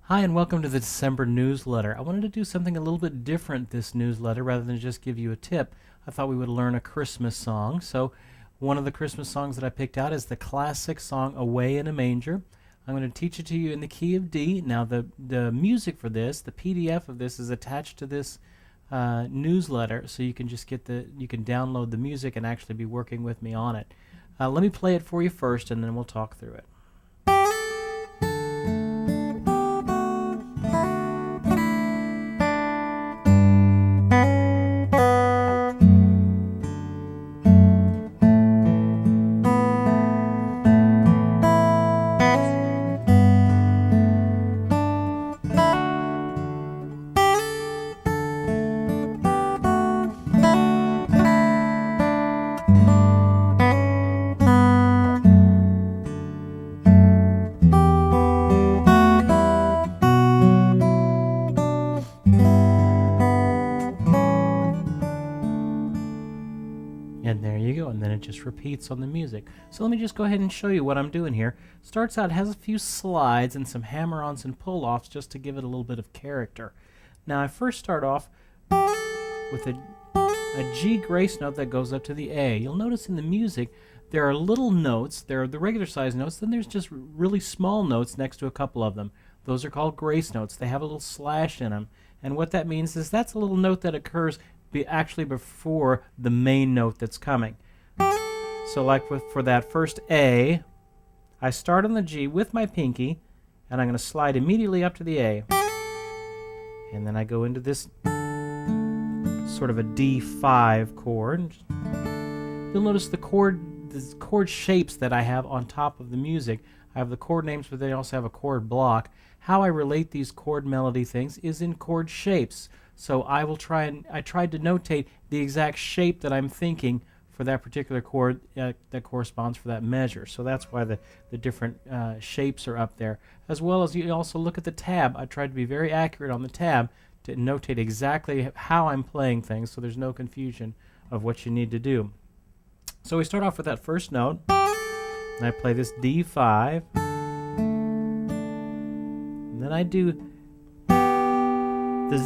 Hi, and welcome to the December newsletter. I wanted to do something a little bit different this newsletter rather than just give you a tip. I thought we would learn a Christmas song. So one of the Christmas songs that I picked out is the classic song Away in a Manger. I'm going to teach it to you in the key of D. Now the music for this, the PDF of this, is attached to this newsletter, so you can just you can download the music and actually be working with me on it. Let me play it for you first, and then we'll talk through it. And there you go, and then it just repeats on the music. So let me just go ahead and show you what I'm doing here. Starts out, has a few slides and some hammer-ons and pull-offs just to give it a little bit of character. Now I first start off with a G grace note that goes up to the A. You'll notice in the music there are little notes, there are the regular size notes, then there's just really small notes next to a couple of them. Those are called grace notes. They have a little slash in them, and what that means is that's a little note that occurs actually before the main note that's coming. So like for that first A, I start on the G with my pinky, and I'm going to slide immediately up to the A. And then I go into this sort of a D5 chord. You'll notice the chord shapes that I have on top of the music. I have the chord names, but they also have a chord block. How I relate these chord melody things is in chord shapes. So I tried to notate the exact shape that I'm thinking for that particular chord that corresponds for that measure. So that's why the different shapes are up there. As well as you also look at the tab. I tried to be very accurate on the tab to notate exactly how I'm playing things so there's no confusion of what you need to do. So we start off with that first note, and I play this D5, and then I do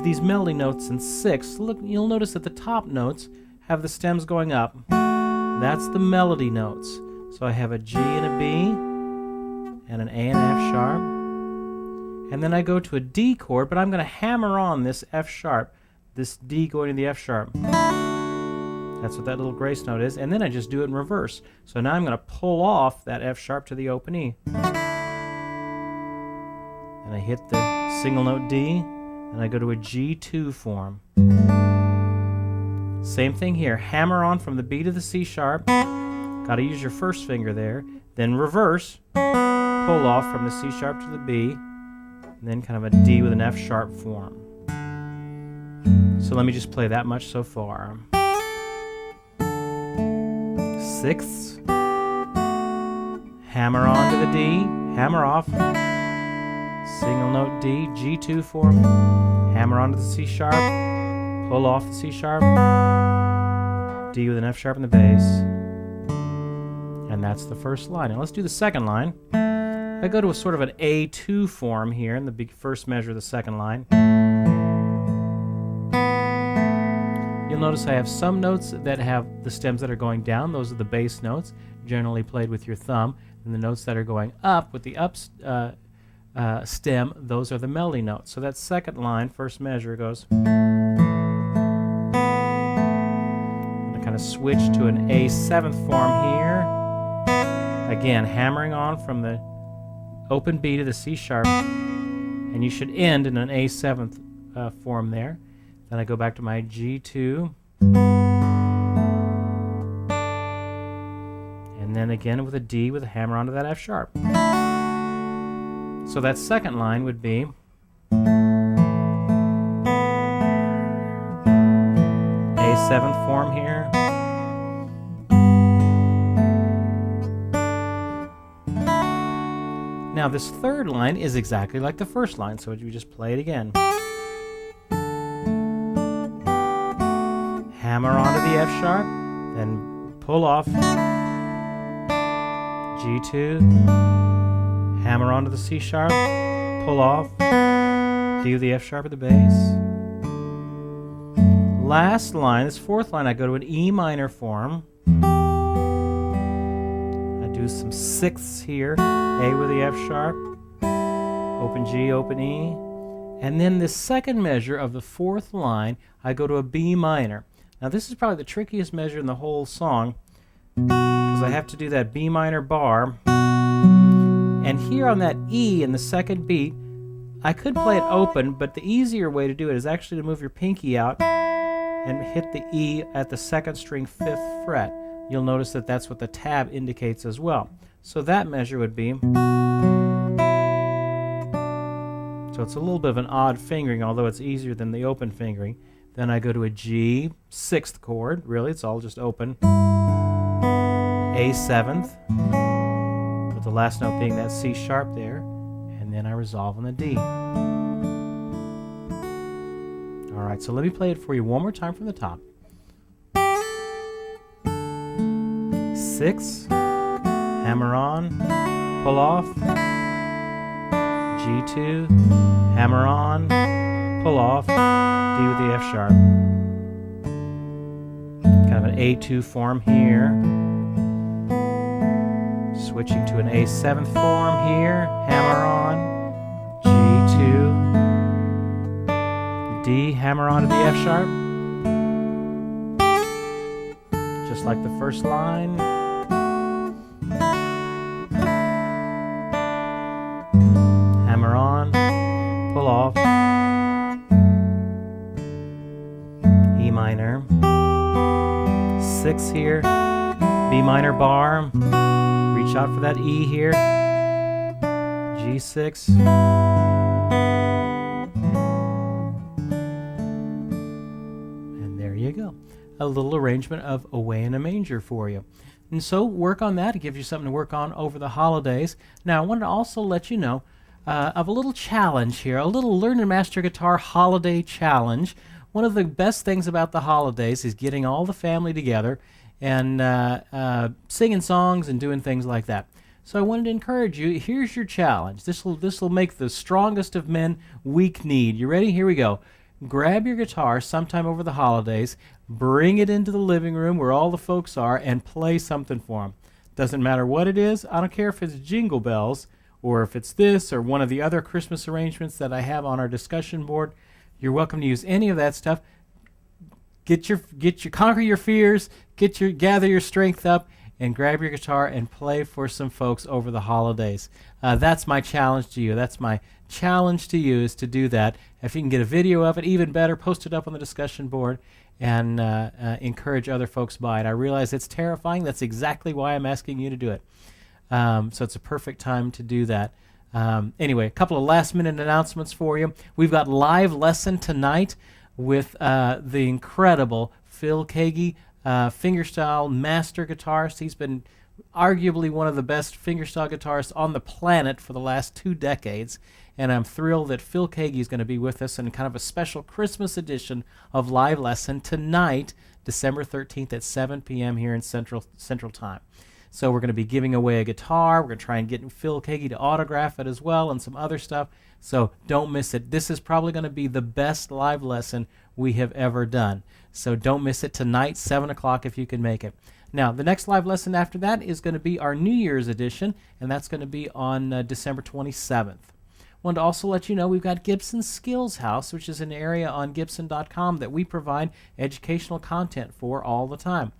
these melody notes in 6. Look, you'll notice that the top notes have the stems going up. That's the melody notes. So I have a G and a B, and an A and F sharp, and then I go to a D chord, but I'm going to hammer on this F sharp, this D going to the F sharp. That's what that little grace note is, and then I just do it in reverse. So now I'm going to pull off that F sharp to the open E, and I hit the single note D, and I go to a G2 form. Same thing here. Hammer on from the B to the C sharp. Got to use your first finger there. Then reverse. Pull off from the C sharp to the B. And then kind of a D with an F sharp form. So let me just play that much so far. Sixths. Hammer on to the D. Hammer off. Single note D, G2 form, hammer onto the C sharp, pull off the C sharp, D with an F sharp in the bass, and that's the first line. Now let's do the second line. I go to a sort of an A2 form here in the first measure of the second line. You'll notice I have some notes that have the stems that are going down. Those are the bass notes, generally played with your thumb, and the notes that are going up with the stem, those are the melody notes. So that second line, first measure, goes. I'm going to kind of switch to an A7th form here. Again, hammering on from the open B to the C sharp, and you should end in an A7th form there. Then I go back to my G2, and then again with a D with a hammer onto that F sharp. So that second line would be A7th form here. Now this third line is exactly like the first line, so you just play it again. Hammer onto the F sharp, then pull off G2, hammer onto the C sharp, pull off, D with the F sharp of the bass. Last line, this fourth line, I go to an E minor form. I do some sixths here. A with the F sharp. Open G, open E. And then the second measure of the fourth line, I go to a B minor. Now this is probably the trickiest measure in the whole song because I have to do that B minor bar. And here on that E in the second beat, I could play it open, but the easier way to do it is actually to move your pinky out and hit the E at the second string 5th fret. You'll notice that that's what the tab indicates as well. So that measure would be, so it's a little bit of an odd fingering, although it's easier than the open fingering. Then I go to a G, 6th chord, really it's all just open, A 7th, with the last note being that C sharp there, and then I resolve on the D. Alright, so let me play it for you one more time from the top. 6, hammer on, pull off, G2, hammer on, pull off, D with the F sharp. Kind of an A2 form here. Switching to an A 7th form here, hammer on, G2, D, hammer on to the F sharp. Just like the first line. Hammer on, pull off, E minor, 6 here, B minor bar, reach out for that E here, G6, and there you go. A little arrangement of Away in a Manger for you. And so work on that. It gives you something to work on over the holidays. Now I wanted to also let you know of a little challenge here, a little Learn and Master Guitar Holiday Challenge. One of the best things about the holidays is getting all the family together and singing songs and doing things like that. So I wanted to encourage you. Here's your challenge. This will make the strongest of men weak-kneed. You ready? Here we go. Grab your guitar sometime over the holidays, bring it into the living room where all the folks are, and play something for them. Doesn't matter what it is. I don't care if it's Jingle Bells or if it's this or one of the other Christmas arrangements that I have on our discussion board. You're welcome to use any of that stuff. Conquer your fears, gather your strength up, and grab your guitar and play for some folks over the holidays. That's my challenge to you. That's my challenge to you, is to do that. If you can get a video of it, even better, post it up on the discussion board and encourage other folks by it. I realize it's terrifying. That's exactly why I'm asking you to do it. So it's a perfect time to do that. Anyway, a couple of last-minute announcements for you. We've got live lesson tonight with the incredible Phil Kagi, fingerstyle master guitarist. He's been arguably one of the best fingerstyle guitarists on the planet for the last 2 decades, and I'm thrilled that Phil Kagi is going to be with us in kind of a special Christmas edition of Live Lesson tonight, December 13th at 7 p.m. here in Central Time. So we're going to be giving away a guitar. We're going to try and get Phil Kagi to autograph it as well and some other stuff. So don't miss it. This is probably going to be the best live lesson we have ever done. So don't miss it tonight, 7 o'clock if you can make it. Now, the next live lesson after that is going to be our New Year's edition, and that's going to be on December 27th. Wanted to also let you know we've got Gibson Skills House, which is an area on Gibson.com that we provide educational content for all the time.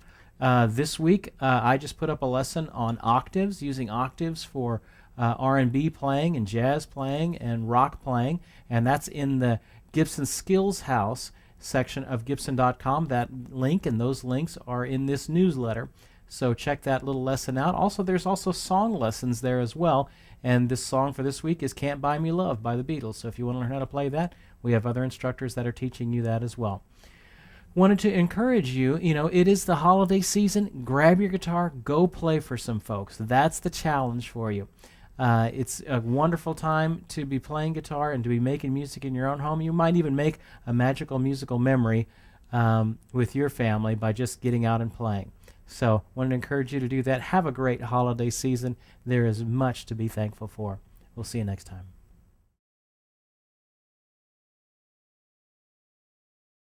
This week, I just put up a lesson on octaves, using octaves for R&B playing and jazz playing and rock playing, and that's in the Gibson Skills House section of Gibson.com. That link and those links are in this newsletter, so check that little lesson out. Also, there's also song lessons there as well, and this song for this week is Can't Buy Me Love by the Beatles, so if you want to learn how to play that, we have other instructors that are teaching you that as well. Wanted to encourage you, it is the holiday season. Grab your guitar, go play for some folks. That's the challenge for you. It's a wonderful time to be playing guitar and to be making music in your own home. You might even make a magical musical memory with your family by just getting out and playing. So wanted to encourage you to do that. Have a great holiday season. There is much to be thankful for. We'll see you next time.